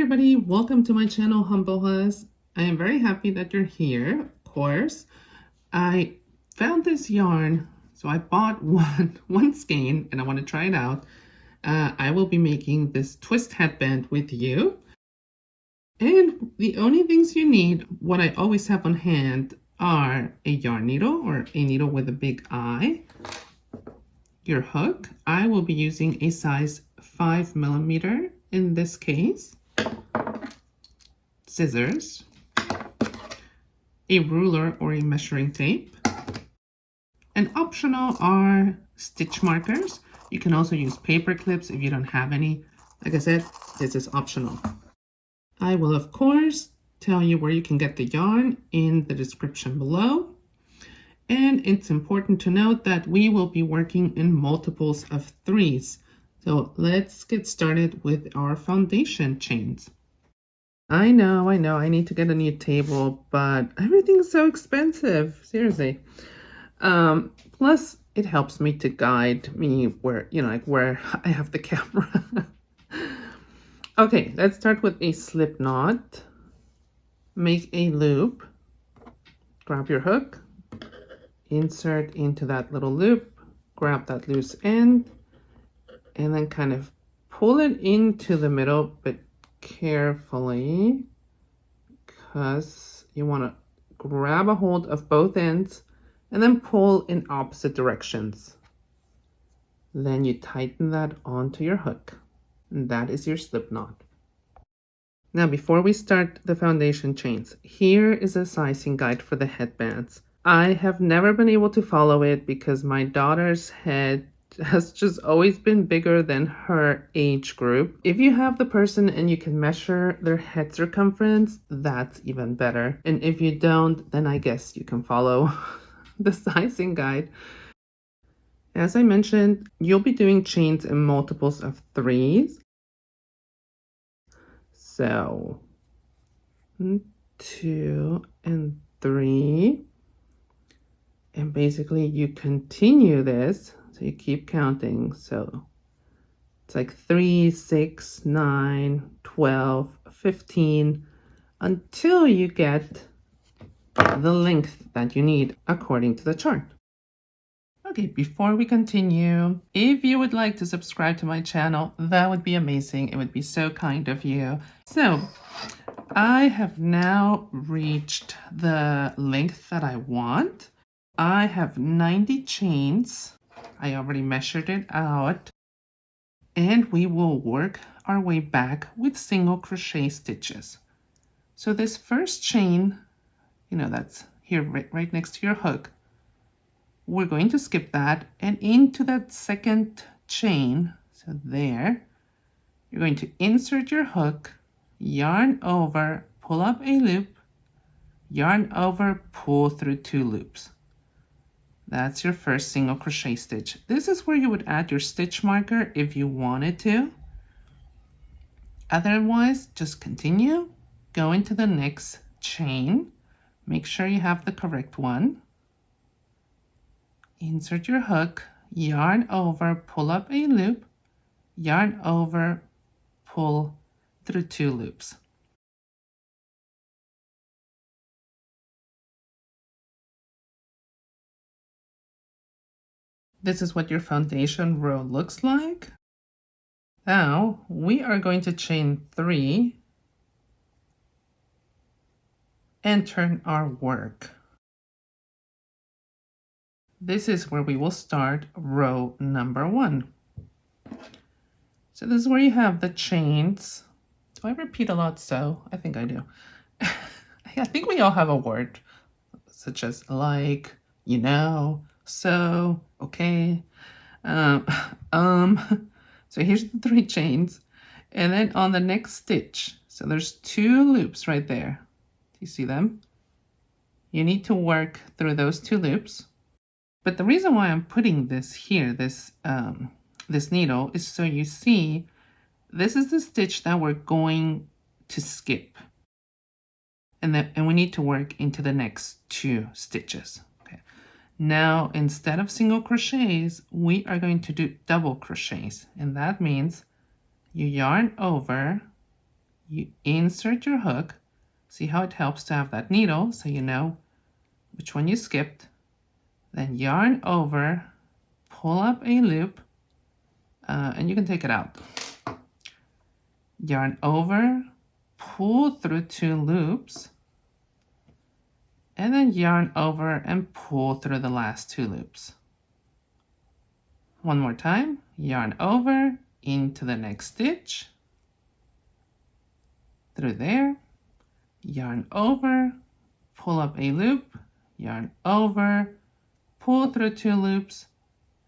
everybody, welcome to my channel, Humblehus. I am very happy that you're here, of course. I found this yarn, so I bought one skein and I want to try it out. I will be making this twist headband with you. And the only things you need, what I always have on hand, are a yarn needle or a needle with a big eye, your hook. I will be using a size 5mm in this case, scissors, a ruler or a measuring tape, and optional are stitch markers. You can also use paper clips if you don't have any. Like I said, this is optional. I will of course tell you where you can get the yarn in the description below. And it's important to note that we will be working in multiples of 3s. So let's get started with our foundation chains. I know, I need to get a new table, but everything's so expensive, seriously. Plus, it helps me to guide me where, like where I have the camera. Okay, let's start with a slip knot. Make a loop, grab your hook, insert into that little loop, grab that loose end, and then kind of pull it into the middle, but carefully, because you want to grab a hold of both ends and then pull in opposite directions. Then you tighten that onto your hook, and that is your slip knot. Now, before we start the foundation chains, here is a sizing guide for the headbands. I have never been able to follow it because my daughter's head has just always been bigger than her age group. If you have the person and you can measure their head circumference, that's even better. And if you don't, then I guess you can follow the sizing guide. As I mentioned, you'll be doing chains in multiples of 3s. So 2 and 3. And basically you continue this. So you keep counting. So it's like 3, 6, 9, 12, 15, until you get the length that you need according to the chart. Okay, before we continue, if you would like to subscribe to my channel, that would be amazing. It would be so kind of you. So I have now reached the length that I want. I have 90 chains. I already measured it out. And we will work our way back with single crochet stitches. So this first chain, that's here right next to your hook, we're going to skip that and into that second chain. So there, you're going to insert your hook, yarn over, pull up a loop, yarn over, pull through 2 loops. That's your first single crochet stitch. This is where you would add your stitch marker if you wanted to. Otherwise, just continue, go into the next chain, make sure you have the correct one. Insert your hook, yarn over, pull up a loop, yarn over, pull through 2 loops. This is what your foundation row looks like. Now we are going to chain 3 and turn our work. This is where we will start row number 1. So this is where you have the chains. Do I repeat a lot? So I think I do. I think we all have a word such as like, so, okay. So here's the 3 chains. And then on the next stitch, so there's 2 loops right there. Do you see them? You need to work through those 2 loops. But the reason why I'm putting this here, this needle, is so you see, this is the stitch that we're going to skip. And we need to work into the next 2 stitches. Okay. Now, instead of single crochets, we are going to do double crochets. And that means you yarn over, you insert your hook. See how it helps to have that needle so you know which one you skipped. Then yarn over, pull up a loop, and you can take it out. Yarn over, pull through 2 loops, and then yarn over and pull through the last 2 loops. One more time, yarn over into the next stitch, through there, yarn over, pull up a loop, yarn over, pull through 2 loops,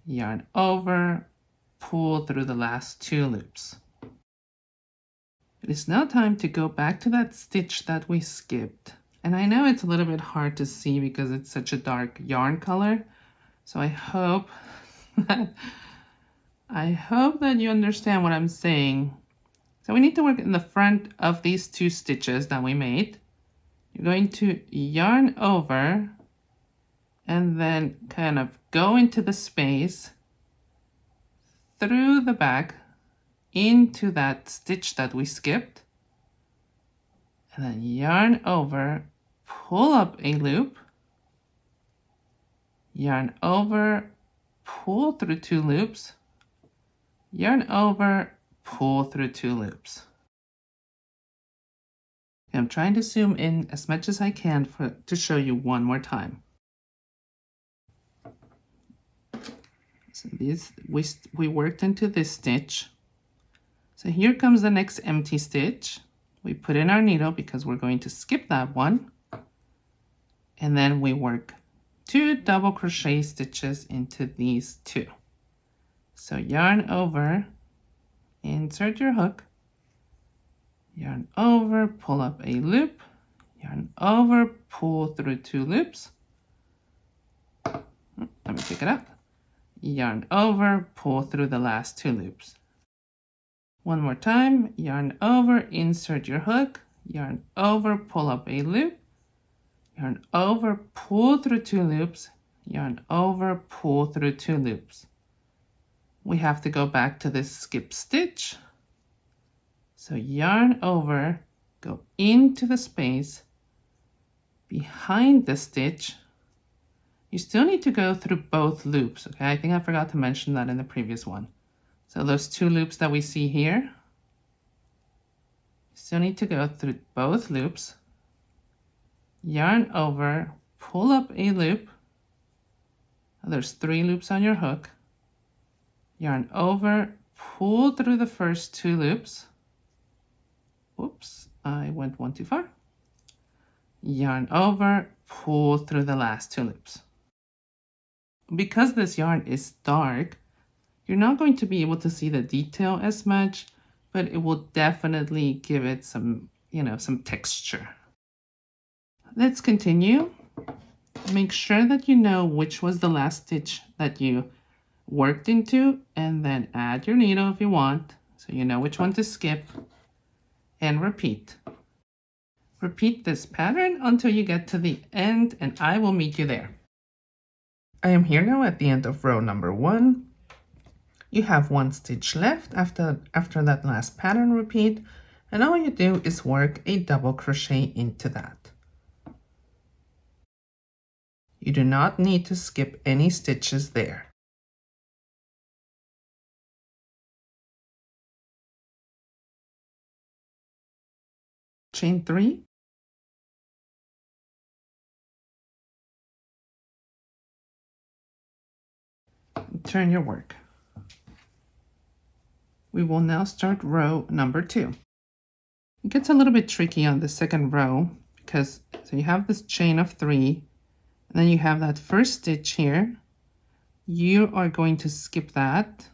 yarn over, pull through the last 2 loops. It is now time to go back to that stitch that we skipped. And I know it's a little bit hard to see because it's such a dark yarn color. So I hope that you understand what I'm saying. So we need to work in the front of these 2 stitches that we made. You're going to yarn over and then kind of go into the space through the back into that stitch that we skipped, and then yarn over, pull up a loop, yarn over, pull through 2 loops, yarn over, pull through 2 loops. I'm trying to zoom in as much as I can to show you one more time. So we worked into this stitch. So here comes the next empty stitch. We put in our needle because we're going to skip that one. And then we work 2 double crochet stitches into these 2. So yarn over, insert your hook, yarn over, pull up a loop, yarn over, pull through 2 loops. Let me take it out. Yarn over, pull through the last 2 loops. One more time, yarn over, insert your hook, yarn over, pull up a loop, yarn over, pull through 2 loops, yarn over, pull through 2 loops. We have to go back to this skip stitch. So yarn over, go into the space behind the stitch. You still need to go through both loops, okay? I think I forgot to mention that in the previous one. So those 2 loops that we see here, you still need to go through both loops, yarn over, pull up a loop. There's 3 loops on your hook. Yarn over, pull through the first 2 loops. Oops, I went one too far. Yarn over, pull through the last 2 loops. Because this yarn is dark, you're not going to be able to see the detail as much, but it will definitely give it some, some texture. Let's continue. Make sure that you know which was the last stitch that you worked into, and then add your needle if you want, so you know which one to skip, and repeat. Repeat this pattern until you get to the end, and I will meet you there. I am here now at the end of row number 1. You have 1 stitch left after that last pattern repeat, and all you do is work a double crochet into that. You do not need to skip any stitches there. Chain 3. Turn your work. We will now start row number 2. It gets a little bit tricky on the second row because so you have this chain of 3, and then you have that first stitch here. You are going to skip that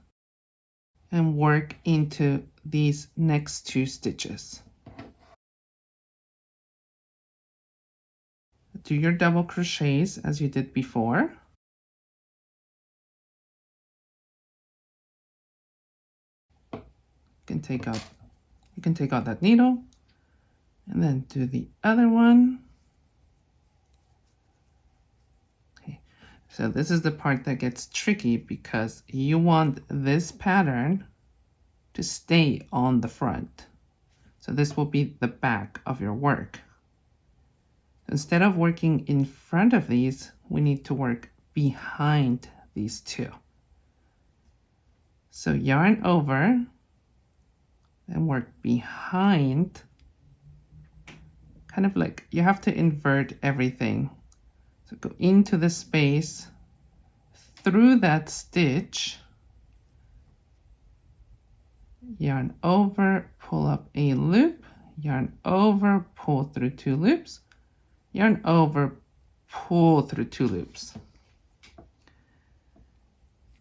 and work into these next 2 stitches. Do your double crochets as you did before. You can take out that needle and then do the other one. Okay. So this is the part that gets tricky because you want this pattern to stay on the front. So this will be the back of your work. Instead of working in front of these, we need to work behind these two. So yarn over and work behind, kind of like you have to invert everything. So go into the space, through that stitch, yarn over, pull up a loop, yarn over, pull through 2 loops, yarn over, pull through 2 loops.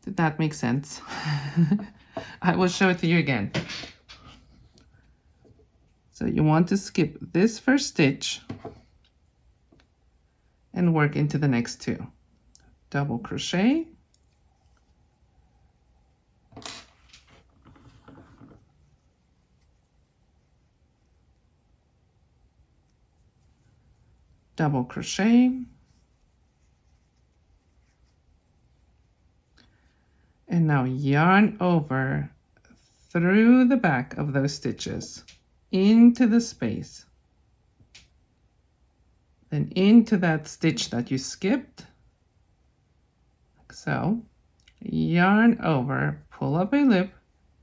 Did that make sense? I will show it to you again. So you want to skip this first stitch and work into the next 2. Double crochet, double crochet, and now yarn over through the back of those stitches into the space, then into that stitch that you skipped, like so, yarn over, pull up a loop,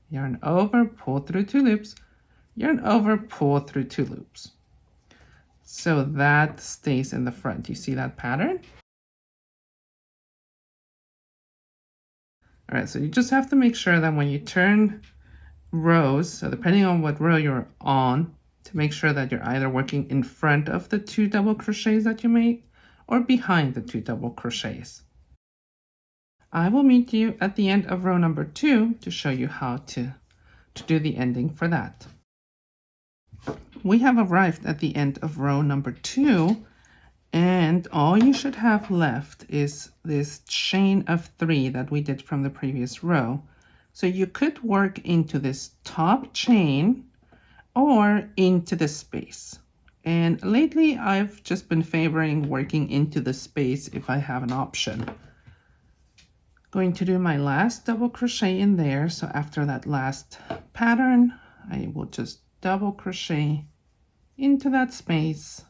yarn over, pull through 2 loops, yarn over, pull through 2 loops. So that stays in the front. You see that pattern? All right, so you just have to make sure that when you turn rows, so depending on what row you're on, to make sure that you're either working in front of the 2 double crochets that you made or behind the 2 double crochets. I will meet you at the end of row number 2 to show you how to do the ending for that. We have arrived at the end of row number 2, and all you should have left is this chain of 3 that we did from the previous row. So you could work into this top chain or into the space. And lately I've just been favoring working into the space if I have an option. Going to do my last double crochet in there. So after that last pattern, I will just double crochet into that space,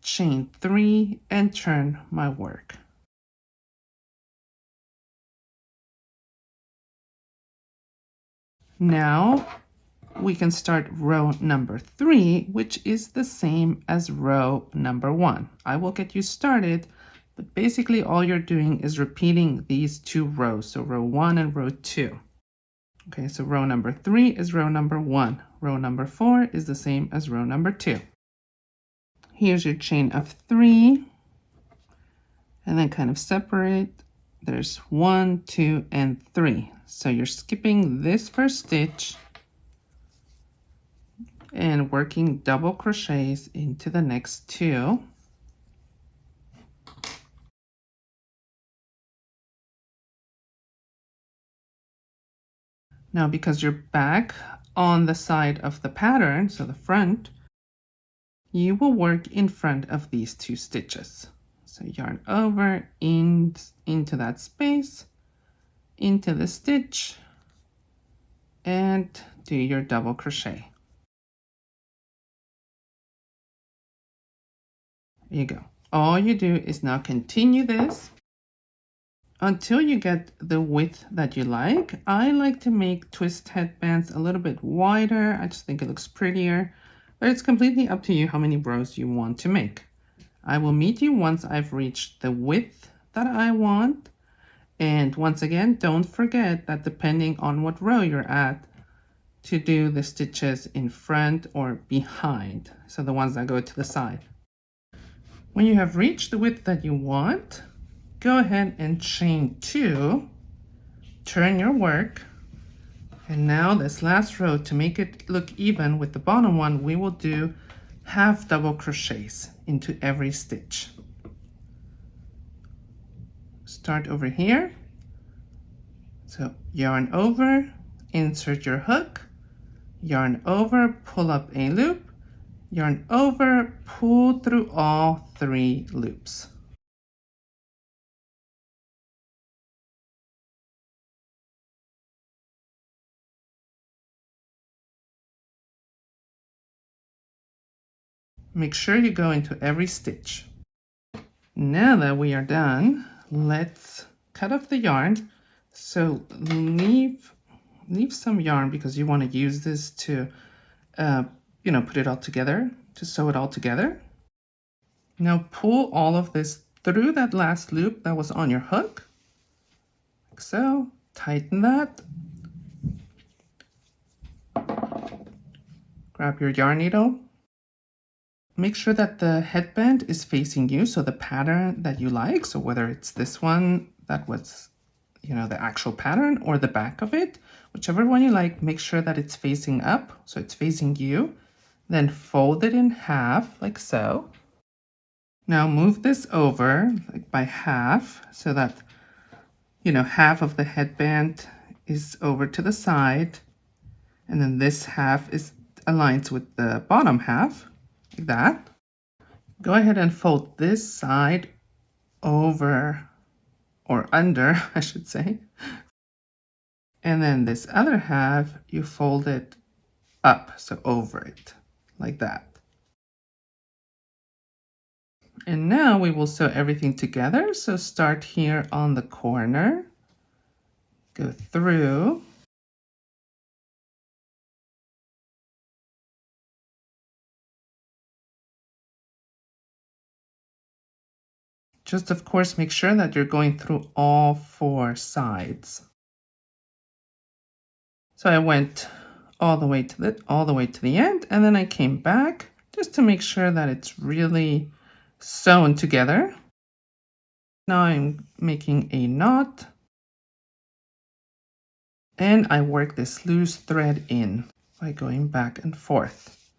chain 3, and turn my work. Now we can start row number 3, which is the same as row number 1. I will get you started, but basically all you're doing is repeating these 2 rows, so row 1 and row 2. Okay, so row number 3 is row number 1. Row number 4 is the same as row number 2. Here's your chain of 3, and then kind of separate. There's 1, 2, and 3. So you're skipping this first stitch and working double crochets into the next 2. Now, because you're back on the side of the pattern, so the front, you will work in front of these 2 stitches. So yarn over into that space, into the stitch, and do your double crochet. There you go. All you do is now continue this until you get the width that you like. I like to make twist headbands a little bit wider. I just think it looks prettier, but it's completely up to you how many rows you want to make. I will meet you once I've reached the width that I want. And once again, don't forget that depending on what row you're at, to do the stitches in front or behind, so the ones that go to the side. When you have reached the width that you want, go ahead and chain 2, turn your work, and now this last row, to make it look even with the bottom one, we will do half double crochets into every stitch. Start over here, so yarn over, insert your hook, yarn over, pull up a loop, yarn over, pull through all 3 loops. Make sure you go into every stitch. Now that we are done, let's cut off the yarn. So leave some yarn because you want to use this to, put it all together, to sew it all together. Now pull all of this through that last loop that was on your hook, like so. Tighten that. Grab your yarn needle. Make sure that the headband is facing you, so the pattern that you like, so whether it's this one that was, the actual pattern, or the back of it, whichever one you like, make sure that it's facing up, so it's facing you. Then fold it in half, like so. Now move this over like by half, so that, half of the headband is over to the side, and then this half is aligns with the bottom half, like that. Go ahead and fold this side over, or under, I should say. And then this other half, you fold it up, so over it, like that. And now we will sew everything together. So start here on the corner, go through, just of course make sure that you're going through all 4 sides. So I went all the way to the end, and then I came back just to make sure that it's really sewn together. Now I'm making a knot, and I work this loose thread in by going back and forth.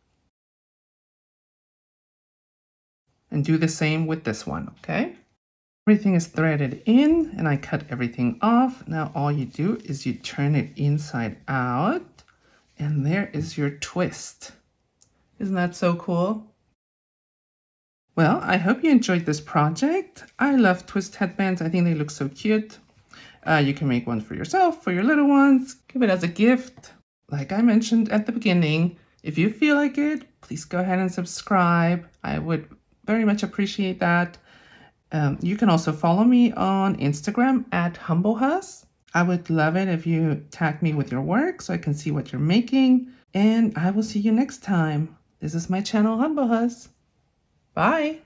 And do the same with this one, okay? Everything is threaded in, and I cut everything off. Now all you do is you turn it inside out, and there is your twist. Isn't that so cool? Well, I hope you enjoyed this project. I love twist headbands. I think they look so cute. You can make one for yourself, for your little ones. Give it as a gift. Like I mentioned at the beginning, if you feel like it, please go ahead and subscribe. I would very much appreciate that. You can also follow me on Instagram at Humblehus. I would love it if you tag me with your work so I can see what you're making. And I will see you next time. This is my channel, Humblehus. Bye.